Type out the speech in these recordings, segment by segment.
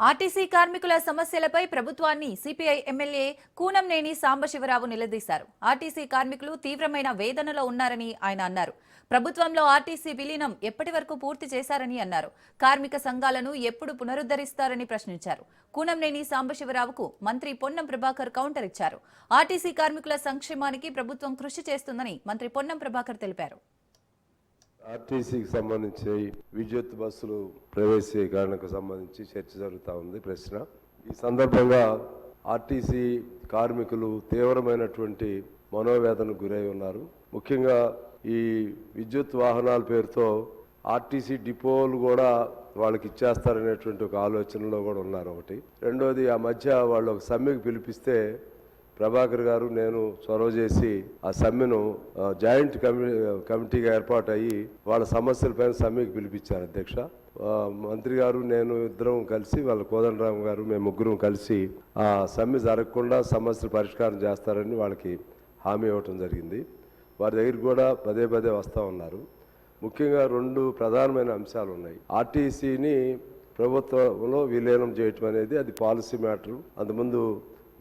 RTC కార్మికుల సమస్యలపై ప్రభుత్వాన్ని సిపిఐ ఎమ్మెల్యే కూనంనేని సాంబశివరావు నిలదీశారు. ఆర్టీసీ కార్మికులు తీవ్రమైన వేదనలో ఉన్నారని ఆయన అన్నారు. ప్రభుత్వంలో ఆర్టీసీ విలీనం ఎప్పటి వరకు పూర్తి చేశారని అన్నారు. కార్మిక సంఘాలను ఎప్పుడు పునరుద్ధరిస్తారని ప్రశ్నించారు. కూనంనేని సాంబశివరావుకు మంత్రి పొన్నం ప్రభాకర్ కౌంటర్ ఇచ్చారు. ఆర్టీసీ కార్మికుల సంక్షేమానికి ప్రభుత్వం కృషి చేస్తుందని మంత్రి పొన్నం ప్రభాకర్ తెలిపారు. ఆర్టీసీకి సంబంధించి విద్యుత్ బస్సులు ప్రవేశీకరణకు సంబంధించి చర్చ జరుగుతూ ఉంది. ప్రశ్న ఈ సందర్భంగా ఆర్టీసీ కార్మికులు తీవ్రమైనటువంటి మనోవేదనకు గురై ఉన్నారు. ముఖ్యంగా ఈ విద్యుత్ వాహనాల పేరుతో ఆర్టీసీ డిపోలు కూడా వాళ్ళకి ఇచ్చేస్తారనేటువంటి ఒక ఆలోచనలో కూడా ఉన్నారు. ఒకటి. రెండోది, ఆ మధ్య వాళ్ళు ఒక సమ్మెకు పిలిపిస్తే ప్రభాకర్ గారు నేను చొరవ చేసి ఆ సమ్మెను జాయింట్ కమిటీగా ఏర్పాటు అయ్యి వాళ్ళ సమస్యలపైన సమ్మెకు పిలిపించారు. అధ్యక్ష, మంత్రి గారు నేను ఇద్దరం కలిసి వాళ్ళ కోదండరామ్ గారు మేము ముగ్గురం కలిసి ఆ సమ్మె జరగకుండా సమస్యలు పరిష్కారం చేస్తారని వాళ్ళకి హామీ ఇవ్వటం జరిగింది. వారి దగ్గర కూడా పదే పదే వస్తూ ఉన్నారు. ముఖ్యంగా రెండు ప్రధానమైన అంశాలు ఉన్నాయి. ఆర్టీసీని ప్రభుత్వంలో విలీనం చేయటం అనేది అది పాలసీ మ్యాటరు. అంతకుముందు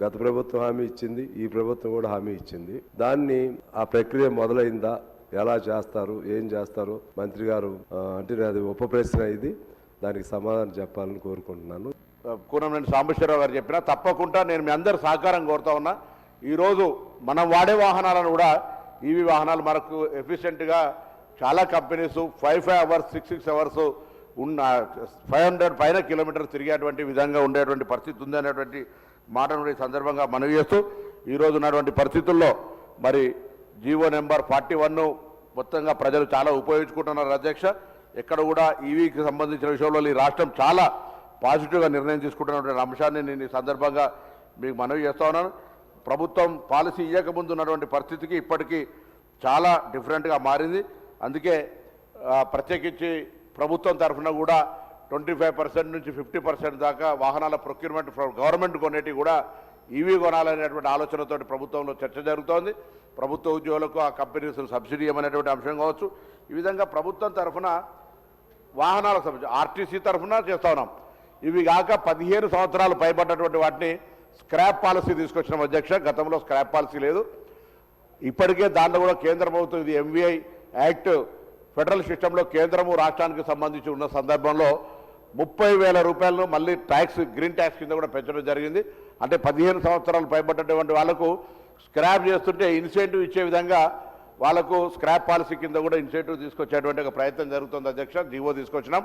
గత ప్రభుత్వం హామీ ఇచ్చింది, ఈ ప్రభుత్వం కూడా హామీ ఇచ్చింది. దాన్ని ఆ ప్రక్రియ మొదలైందా, ఎలా చేస్తారు, ఏం చేస్తారు మంత్రి గారు అంటే అది ఉప ప్రశ్న. ఇది దానికి సమాధానం చెప్పాలని కోరుకుంటున్నాను. కూనంనేని సాంబశివరావు గారు చెప్పినా తప్పకుండా నేను మీ అందరు సహకారం కోరుతా ఉన్నా. ఈరోజు మనం వాడే వాహనాలను కూడా ఈవీ వాహనాలు మనకు ఎఫిషియెంట్గా చాలా కంపెనీస్ 5 అవర్స్ 6 అవర్స్ ఉన్న 500 పైన కిలోమీటర్ తిరిగేటువంటి విధంగా ఉండేటువంటి పరిస్థితి ఉంది అనేటువంటి మాటను ఈ సందర్భంగా మనవి చేస్తూ ఈరోజు ఉన్నటువంటి పరిస్థితుల్లో మరి జీవో నెంబర్ 41 మొత్తంగా ప్రజలు చాలా ఉపయోగించుకుంటున్నారు. అధ్యక్ష, ఎక్కడ కూడా ఈవీకి సంబంధించిన విషయంలో ఈ రాష్ట్రం చాలా పాజిటివ్గా నిర్ణయం తీసుకుంటున్నటువంటి అంశాన్ని నేను ఈ సందర్భంగా మీకు మనవి చేస్తూ ఉన్నాను. ప్రభుత్వం పాలసీ ఇవ్వకముందు ఉన్నటువంటి పరిస్థితికి ఇప్పటికీ చాలా డిఫరెంట్గా మారింది. అందుకే ప్రత్యేకించి ప్రభుత్వం తరఫున కూడా 25% నుంచి 50% దాకా వాహనాల ప్రొక్యూర్మెంట్ గవర్నమెంట్ కొనేటివి కూడా ఈవీ కొనాలనేటువంటి ఆలోచనతో ప్రభుత్వంలో చర్చ జరుగుతోంది. ప్రభుత్వ ఉద్యోగులకు ఆ కంపెనీస్ సబ్సిడీ ఇవ్వనేటువంటి అంశం కావచ్చు. ఈ విధంగా ప్రభుత్వం తరఫున వాహనాలకు సంబంధించి ఆర్టీసీ తరఫున చేస్తూ ఉన్నాం. ఇవి కాక 15 సంవత్సరాలు పైబడ్డటువంటి వాటిని స్క్రాప్ పాలసీ తీసుకొచ్చిన అధ్యక్ష. గతంలో స్క్రాప్ పాలసీ లేదు. ఇప్పటికే దాంట్లో కూడా కేంద్ర ప్రభుత్వం ఇది ఎంవీఐ యాక్ట్ ఫెడరల్ సిస్టంలో కేంద్రము రాష్ట్రానికి సంబంధించి ఉన్న సందర్భంలో 30,000 రూపాయలను మళ్ళీ ట్యాక్స్ గ్రీన్ ట్యాక్స్ కింద కూడా పెంచడం జరిగింది. అంటే 15 సంవత్సరాలు పైబడ్డటువంటి వాళ్ళకు స్క్రాప్ చేస్తుంటే ఇన్సెంటివ్ ఇచ్చే విధంగా వాళ్ళకు స్క్రాప్ పాలసీ కింద కూడా ఇన్సెంటివ్ తీసుకొచ్చేటువంటి ఒక ప్రయత్నం జరుగుతుంది. అధ్యక్ష, జీవో తీసుకొచ్చినాం.